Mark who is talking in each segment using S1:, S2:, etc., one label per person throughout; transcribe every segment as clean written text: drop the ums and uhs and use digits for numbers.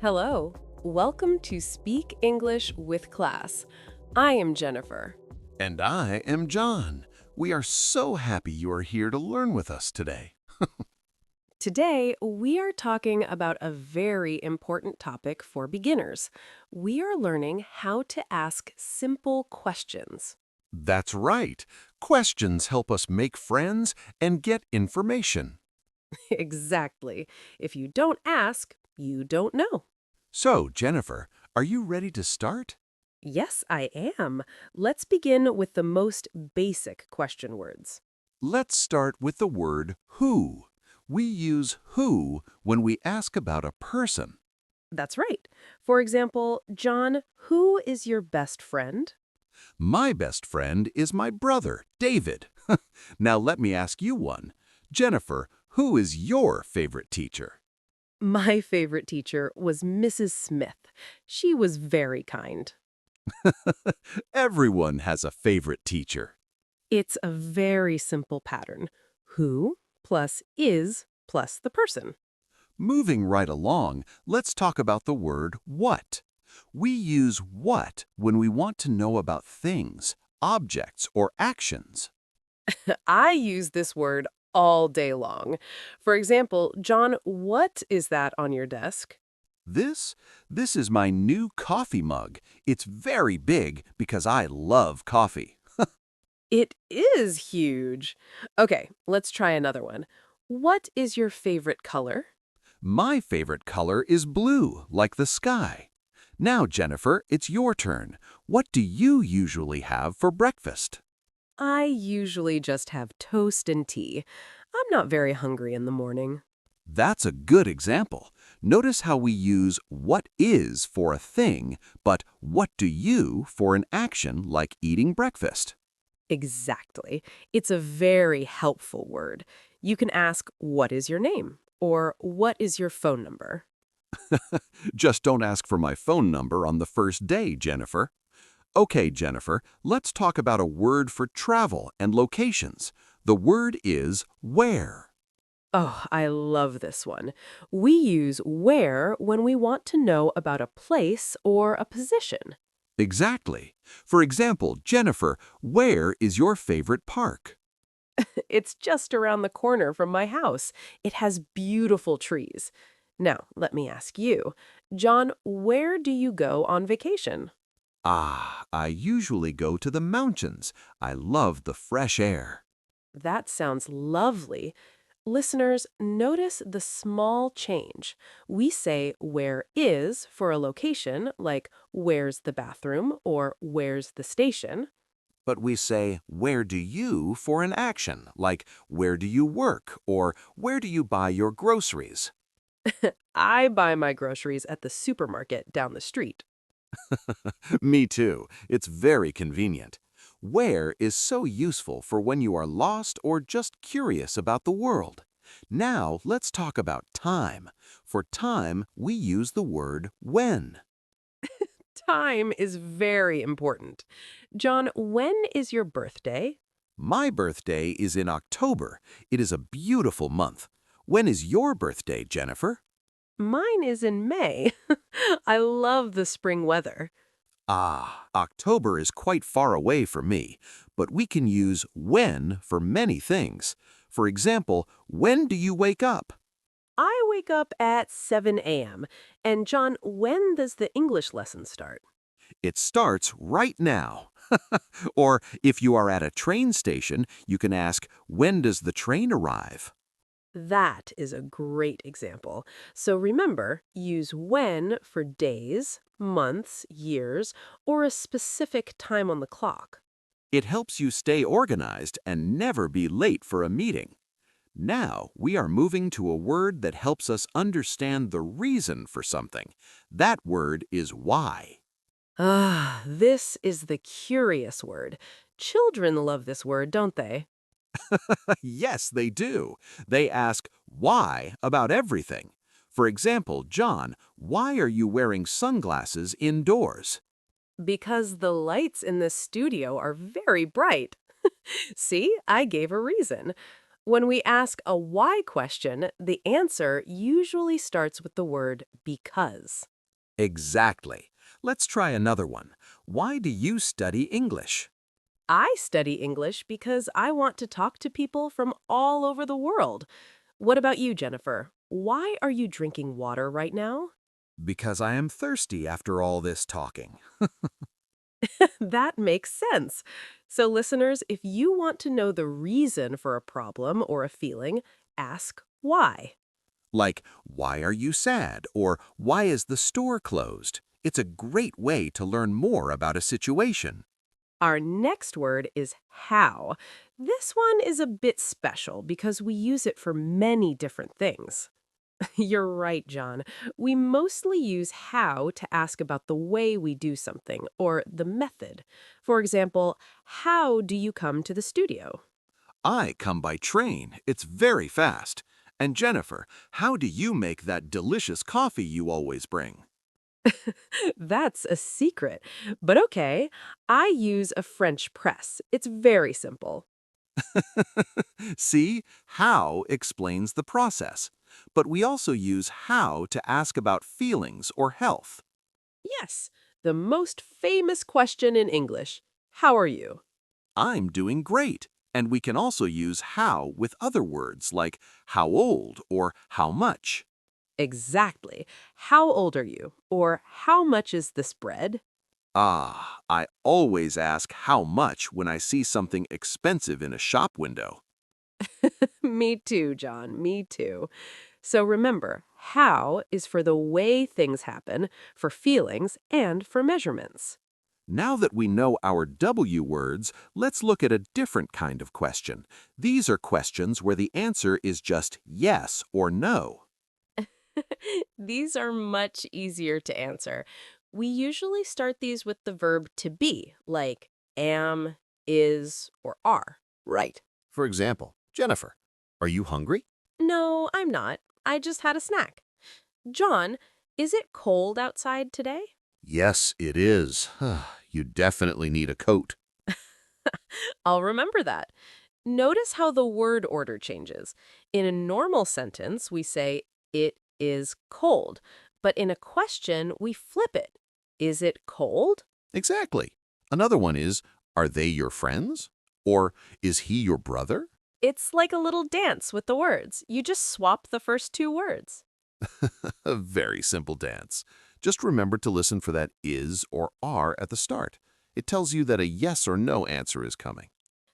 S1: Hello, welcome to Speak English with Class. I am Jennifer.
S2: And I am John. We are so happy you are here to learn with us today.
S1: Today, we are talking about a very important topic for beginners. We are learning how to ask simple questions.
S2: That's right. Questions help us make friends and get information.
S1: Exactly. If you don't ask, you don't know.
S2: So, Jennifer, are you ready to start?
S1: Yes, I am. Let's begin with the most basic question words.
S2: Let's start with the word who. We use who when we ask about a person.
S1: That's right. For example, John, who is your best friend?
S2: My best friend is my brother, David. Now let me ask you one. Jennifer, who is your favorite teacher?
S1: My favorite teacher was Mrs. Smith. She was very kind.
S2: Everyone has a favorite teacher.
S1: It's a very simple pattern. Who plus is plus the person.
S2: Moving right along, let's talk about the word what. We use what when we want to know about things, objects, or actions.
S1: I use this word all day long. For example, John, what is that on your desk?
S2: This is my new coffee mug. It's very big because I love coffee.
S1: It is huge. Okay, let's try another one. What is your favorite color?
S2: My favorite color is blue, like the sky. Now, Jennifer, it's your turn. What do you usually have for breakfast?
S1: I usually just have toast and tea. I'm not very hungry in the morning.
S2: That's a good example. Notice how we use what is for a thing, but what do you for an action like eating breakfast.
S1: Exactly. It's a very helpful word. You can ask, what is your name? Or what is your phone number?
S2: Just don't ask for my phone number on the first day, Jennifer. Okay, Jennifer, let's talk about a word for travel and locations. The word is where.
S1: Oh, I love this one. We use where when we want to know about a place or a position.
S2: Exactly. For example, Jennifer, where is your favorite park?
S1: It's just around the corner from my house. It has beautiful trees. Now, let me ask you, John, where do you go on vacation?
S2: I usually go to the mountains. I love the fresh air.
S1: That sounds lovely. Listeners, notice the small change. We say where is for a location, like where's the bathroom or where's the station.
S2: But we say, where do you for an action, like where do you work or where do you buy your groceries?
S1: I buy my groceries at the supermarket down the street.
S2: Me too. It's very convenient. Where is so useful for when you are lost or just curious about the world. Now let's talk about time. For time, we use the word when.
S1: Time is very important. John, when is your birthday?
S2: My birthday is in October. It is a beautiful month. When is your birthday, Jennifer?
S1: Mine is in May. I love the spring weather.
S2: October is quite far away for me, but we can use when for many things. For example, when do you wake up?
S1: I wake up at 7 a.m. And John, when does the English lesson start?
S2: It starts right now. Or if you are at a train station, you can ask, when does the train arrive?
S1: That is a great example. So remember, use when for days, months, years, or a specific time on the clock.
S2: It helps you stay organized and never be late for a meeting. Now, we are moving to a word that helps us understand the reason for something. That word is why.
S1: This is the curious word. Children love this word, don't they?
S2: Yes, they do. They ask why about everything. For example, John, why are you wearing sunglasses indoors?
S1: Because the lights in this studio are very bright. See, I gave a reason. When we ask a why question, the answer usually starts with the word because.
S2: Exactly. Let's try another one. Why do you study English?
S1: I study English because I want to talk to people from all over the world. What about you, Jennifer? Why are you drinking water right now?
S2: Because I am thirsty after all this talking.
S1: That makes sense. So, listeners, if you want to know the reason for a problem or a feeling, ask why.
S2: Like, why are you sad? Or why is the store closed? It's a great way to learn more about a situation.
S1: Our next word is how. This one is a bit special because we use it for many different things. You're right, John. We mostly use how to ask about the way we do something or the method. For example, how do you come to the studio?
S2: I come by train. It's very fast. And Jennifer, how do you make that delicious coffee you always bring?
S1: That's a secret. But okay, I use a French press. It's very simple.
S2: See, how explains the process. But we also use how to ask about feelings or health.
S1: Yes, the most famous question in English. How are you?
S2: I'm doing great. And we can also use how with other words like how old or how much.
S1: Exactly. How old are you? Or how much is this bread?
S2: Ah, I always ask how much when I see something expensive in a shop window.
S1: Me too, John. Me too. So remember, how is for the way things happen, for feelings, and for measurements.
S2: Now that we know our W words, let's look at a different kind of question. These are questions where the answer is just yes or no.
S1: These are much easier to answer. We usually start these with the verb to be, like am, is, or are.
S2: Right. For example, Jennifer, are you hungry?
S1: No, I'm not. I just had a snack. John, is it cold outside today?
S2: Yes, it is. You definitely need a coat.
S1: I'll remember that. Notice how the word order changes. In a normal sentence, we say, it is cold. But in a question, we flip it. Is it cold?
S2: Exactly. Another one is, are they your friends? Or is he your brother?
S1: It's like a little dance with the words. You just swap the first two words.
S2: A very simple dance. Just remember to listen for that is or are at the start. It tells you that a yes or no answer is coming.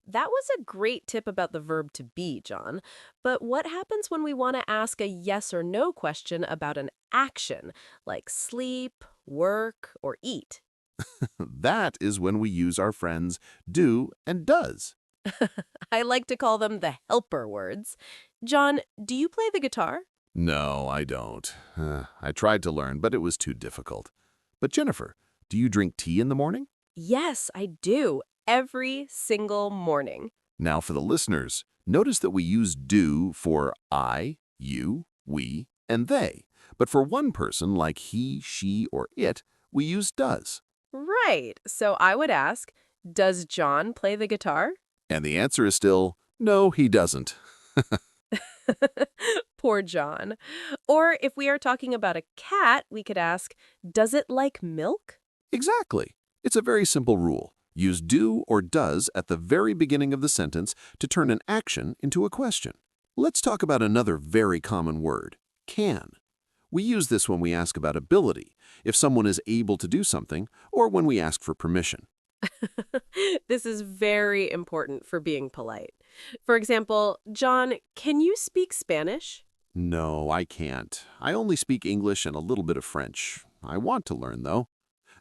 S1: That was a great tip about the verb to be, John. But what happens when we want to ask a yes or no question about an action, like sleep, work, or eat?
S2: That is when we use our friends do and does.
S1: I like to call them the helper words. John, do you play the guitar?
S2: No, I don't. I tried to learn, but it was too difficult. But Jennifer, do you drink tea in the morning?
S1: Yes, I do. Every single morning.
S2: Now for the listeners, notice that we use do for I, you, we, and they. But for one person like he, she, or it, we use does.
S1: Right. So I would ask, does John play the guitar?
S2: And the answer is still, no, he doesn't.
S1: Poor John. Or if we are talking about a cat, we could ask, does it like milk?
S2: Exactly. It's a very simple rule. Use do or does at the very beginning of the sentence to turn an action into a question. Let's talk about another very common word, can. We use this when we ask about ability, if someone is able to do something, or when we ask for permission.
S1: This is very important for being polite. For example, John, can you speak Spanish?
S2: No, I can't. I only speak English and a little bit of French. I want to learn, though.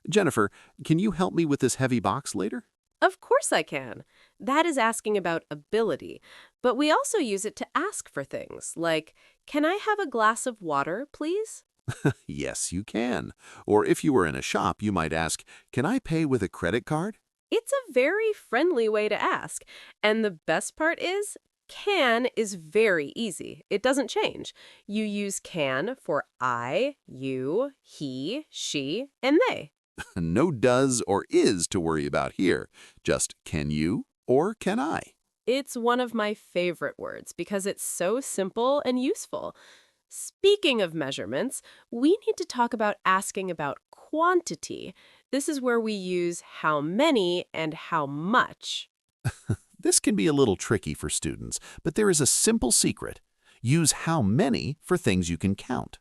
S2: Jennifer, can you help me with this heavy box later?
S1: Of course I can. That is asking about ability. But we also use it to ask for things, like, can I have a glass of water, please?
S2: Yes, you can. Or if you were in a shop, you might ask, can I pay with a credit card?
S1: It's a very friendly way to ask. And the best part is, can is very easy. It doesn't change. You use can for I, you, he, she, and they.
S2: No does or is to worry about here. Just can you or can I?
S1: It's one of my favorite words because it's so simple and useful. Speaking of measurements, we need to talk about asking about quantity. This is where we use how many and how much.
S2: This can be a little tricky for students, but there is a simple secret. Use how many for things you can count.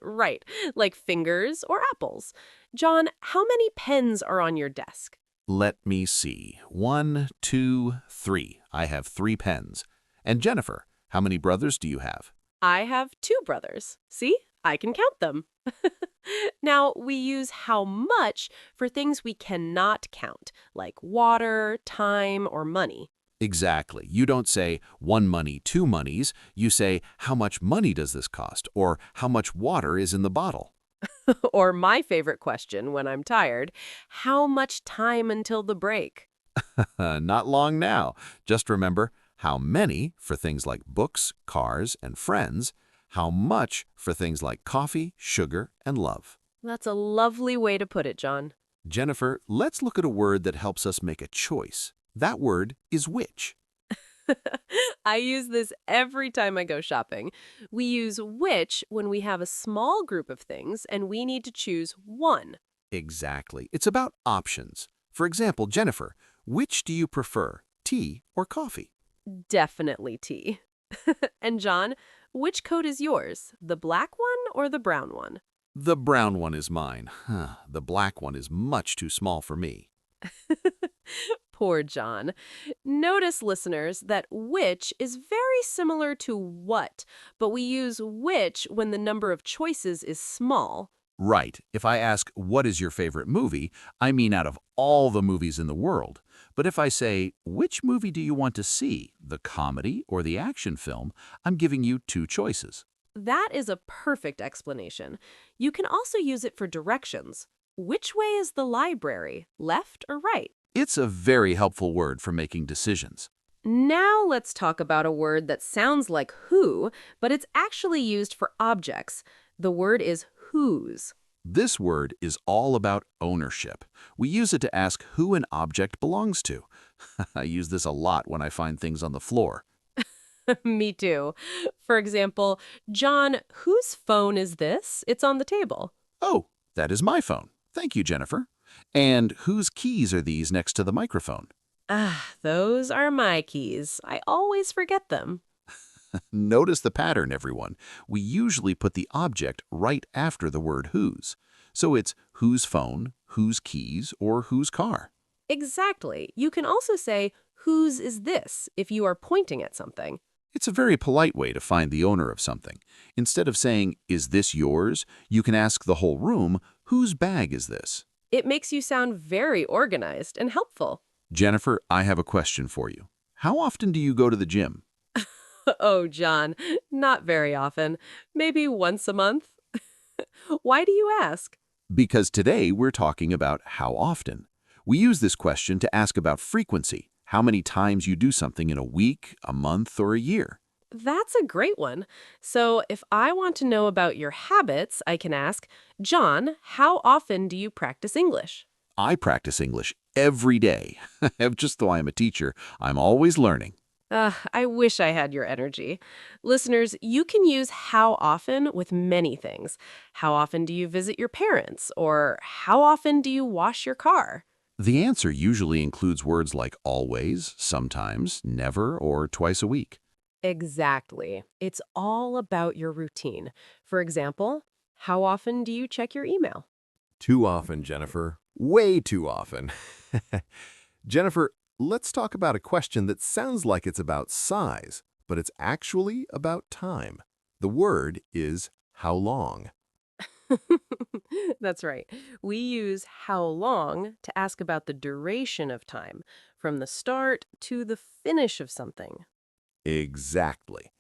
S1: Right, like fingers or apples. John, how many pens are on your desk?
S2: Let me see. 1, 2, 3. I have 3 pens. And Jennifer, how many brothers do you have?
S1: I have two brothers. See? I can count them. Now, we use how much for things we cannot count, like water, time, or money.
S2: Exactly. You don't say 1 money, 2 monies. You say how much money does this cost or how much water is in the bottle.
S1: Or my favorite question when I'm tired, how much time until the break?
S2: Not long now. Just remember how many for things like books, cars, and friends, how much for things like coffee, sugar, and love.
S1: That's a lovely way to put it, John.
S2: Jennifer, let's look at a word that helps us make a choice. That word is which.
S1: I use this every time I go shopping. We use which when we have a small group of things and we need to choose one.
S2: Exactly. It's about options. For example, Jennifer, which do you prefer, tea or coffee?
S1: Definitely tea. And John, which coat is yours? The black one or the brown one?
S2: The brown one is mine. The black one is much too small for me.
S1: Poor John. Notice, listeners, that which is very similar to what, but we use which when the number of choices is small.
S2: Right. If I ask, what is your favorite movie, I mean out of all the movies in the world. But if I say, which movie do you want to see, the comedy or the action film, I'm giving you 2 choices.
S1: That is a perfect explanation. You can also use it for directions. Which way is the library, left or right?
S2: It's a very helpful word for making decisions.
S1: Now let's talk about a word that sounds like who, but it's actually used for objects. The word is whose.
S2: This word is all about ownership. We use it to ask who an object belongs to. I use this a lot when I find things on the floor.
S1: Me too. For example, John, whose phone is this? It's on the table.
S2: Oh, that is my phone. Thank you, Jennifer. And whose keys are these next to the microphone?
S1: Ah, those are my keys. I always forget them.
S2: Notice the pattern, everyone. We usually put the object right after the word whose. So it's whose phone, whose keys, or whose car.
S1: Exactly. You can also say, whose is this, if you are pointing at something.
S2: It's a very polite way to find the owner of something. Instead of saying, is this yours? You can ask the whole room, whose bag is this?
S1: It makes you sound very organized and helpful.
S2: Jennifer, I have a question for you. How often do you go to the gym?
S1: Oh, John, not very often. Maybe once a month. Why do you ask?
S2: Because today we're talking about how often. We use this question to ask about frequency, how many times you do something in a week, a month, or a year.
S1: That's a great one. So if I want to know about your habits, I can ask, John, how often do you practice English?
S2: I practice English every day. Just though I'm a teacher, I'm always learning.
S1: I wish I had your energy. Listeners, you can use how often with many things. How often do you visit your parents? Or how often do you wash your car?
S2: The answer usually includes words like always, sometimes, never, or twice a week.
S1: Exactly. It's all about your routine. For example, how often do you check your email?
S3: Too often, Jennifer. Way too often. Jennifer, let's talk about a question that sounds like it's about size, but it's actually about time. The word is how long.
S1: That's right. We use how long to ask about the duration of time, from the start to the finish of something.
S3: Exactly.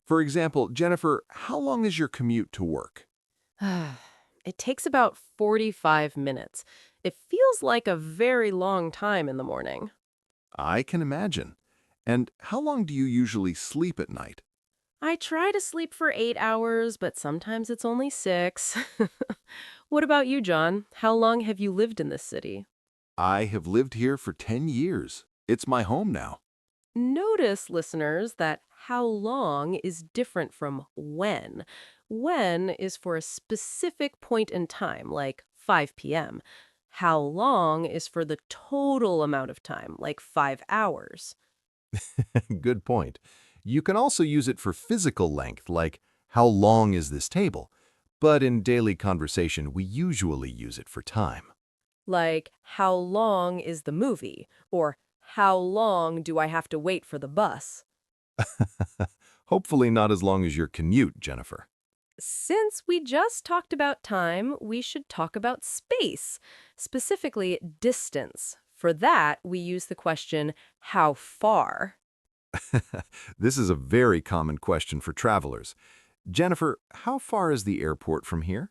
S3: For example, Jennifer, how long is your commute to work?
S1: It takes about 45 minutes. It feels like a very long time in the morning.
S3: I can imagine. And how long do you usually sleep at night?
S1: I try to sleep for 8 hours, but sometimes it's only 6. What about you, John? How long have you lived in this city?
S3: I have lived here for 10 years. It's my home now.
S1: Notice, listeners, that how long is different from when. When is for a specific point in time, like 5 p.m. How long is for the total amount of time, like 5 hours.
S3: Good point. You can also use it for physical length, like how long is this table? But in daily conversation, we usually use it for time.
S1: Like, how long is the movie? Or how long do I have to wait for the bus?
S3: Hopefully not as long as your commute, Jennifer.
S1: Since we just talked about time, we should talk about space, specifically distance. For that, we use the question, how far?
S3: This is a very common question for travelers. Jennifer, how far is the airport from here?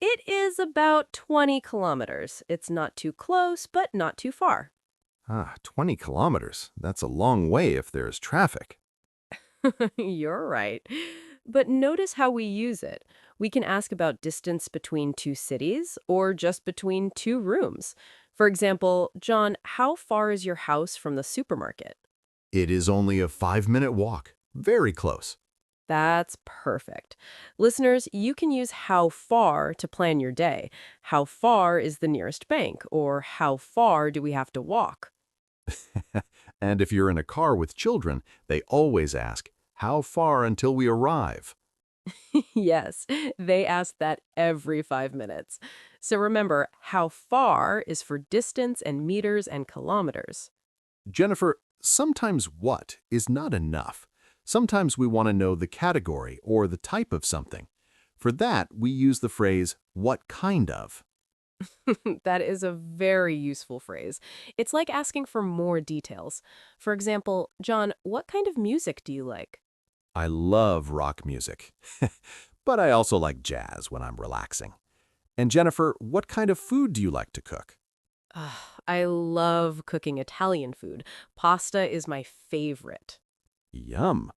S1: It is about 20 kilometers. It's not too close, but not too far.
S3: 20 kilometers. That's a long way if there's traffic.
S1: You're right. But notice how we use it. We can ask about distance between two cities or just between two rooms. For example, John, how far is your house from the supermarket?
S3: It is only a 5-minute walk. Very close.
S1: That's perfect. Listeners, you can use how far to plan your day. How far is the nearest bank? Or how far do we have to walk?
S3: And if you're in a car with children, they always ask, how far until we arrive?
S1: Yes, they ask that every 5 minutes. So remember, how far is for distance and meters and kilometers.
S3: Jennifer, sometimes what is not enough. Sometimes we want to know the category or the type of something. For that, we use the phrase, what kind of?
S1: That is a very useful phrase. It's like asking for more details. For example, John, what kind of music do you like?
S3: I love rock music, but I also like jazz when I'm relaxing. And Jennifer, what kind of food do you like to cook?
S1: I love cooking Italian food. Pasta is my favorite.
S3: Yum.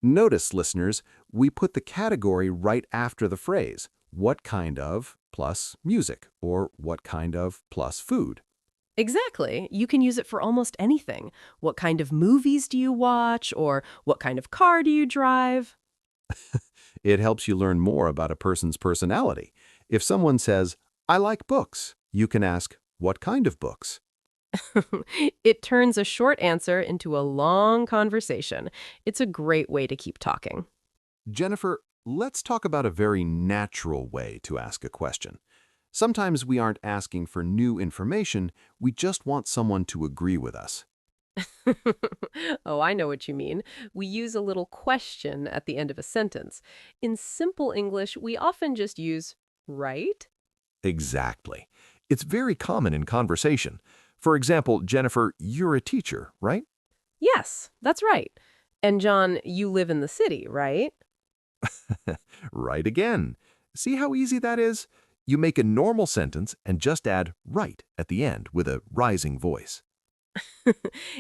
S3: Notice, listeners, we put the category right after the phrase, what kind of plus music, or what kind of plus food.
S1: Exactly. You can use it for almost anything. What kind of movies do you watch? Or what kind of car do you drive?
S3: It helps you learn more about a person's personality. If someone says, I like books, you can ask, what kind of books?
S1: It turns a short answer into a long conversation. It's a great way to keep talking.
S3: Jennifer, let's talk about a very natural way to ask a question. Sometimes we aren't asking for new information, we just want someone to agree with us.
S1: Oh, I know what you mean. We use a little question at the end of a sentence. In simple English, we often just use right.
S3: Exactly. It's very common in conversation. For example, Jennifer, you're a teacher, right?
S1: Yes, that's right. And John, you live in the city, right?
S3: Right again. See how easy that is? You make a normal sentence and just add right at the end with a rising voice.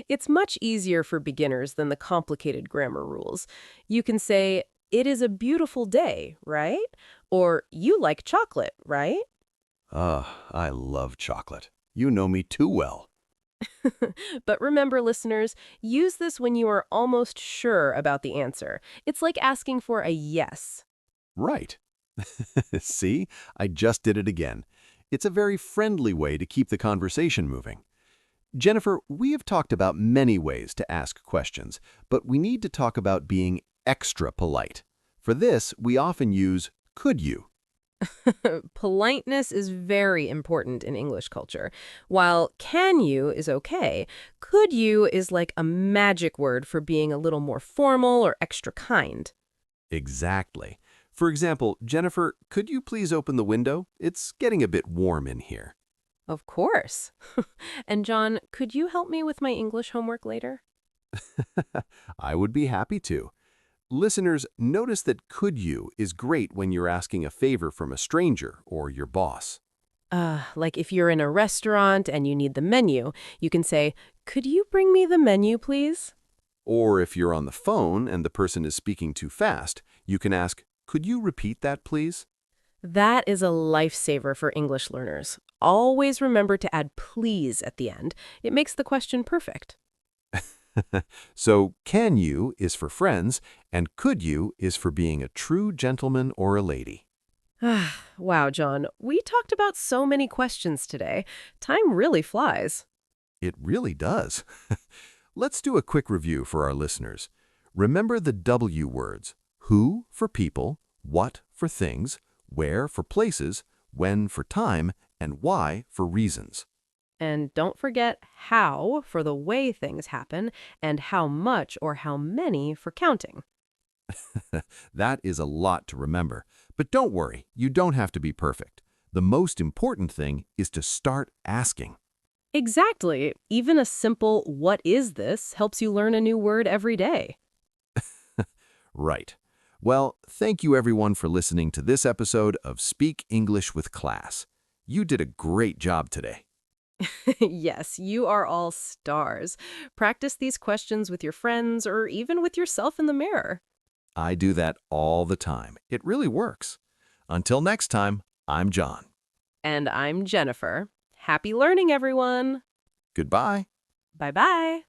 S1: It's much easier for beginners than the complicated grammar rules. You can say, it is a beautiful day, right? Or you like chocolate, right?
S3: I love chocolate. You know me too well.
S1: But remember, listeners, use this when you are almost sure about the answer. It's like asking for a yes.
S3: Right. See, I just did it again. It's a very friendly way to keep the conversation moving. Jennifer, we have talked about many ways to ask questions, but we need to talk about being extra polite. For this, we often use could you.
S1: Politeness is very important in English culture. While can you is okay, could you is like a magic word for being a little more formal or extra kind.
S3: Exactly. For example, Jennifer, could you please open the window? It's getting a bit warm in here.
S1: Of course. And John, could you help me with my English homework later?
S3: I would be happy to. Listeners, notice that could you is great when you're asking a favor from a stranger or your boss.
S1: Like if you're in a restaurant and you need the menu, you can say, could you bring me the menu, please?
S3: Or if you're on the phone and the person is speaking too fast, you can ask, could you repeat that, please?
S1: That is a lifesaver for English learners. Always remember to add please at the end. It makes the question perfect.
S3: So can you is for friends, and could you is for being a true gentleman or a lady.
S1: Wow, John, we talked about so many questions today. Time really flies.
S3: It really does. Let's do a quick review for our listeners. Remember the W words: who for people, what for things, where for places, when for time, and why for reasons.
S1: And don't forget how for the way things happen, and how much or how many for counting.
S3: That is a lot to remember. But don't worry, you don't have to be perfect. The most important thing is to start asking.
S1: Exactly. Even a simple "what is this" helps you learn a new word every day.
S3: Right. Well, thank you everyone for listening to this episode of Speak English with Class. You did a great job today.
S1: Yes, you are all stars. Practice these questions with your friends or even with yourself in the mirror.
S3: I do that all the time. It really works. Until next time, I'm John.
S1: And I'm Jennifer. Happy learning, everyone.
S3: Goodbye.
S1: Bye-bye.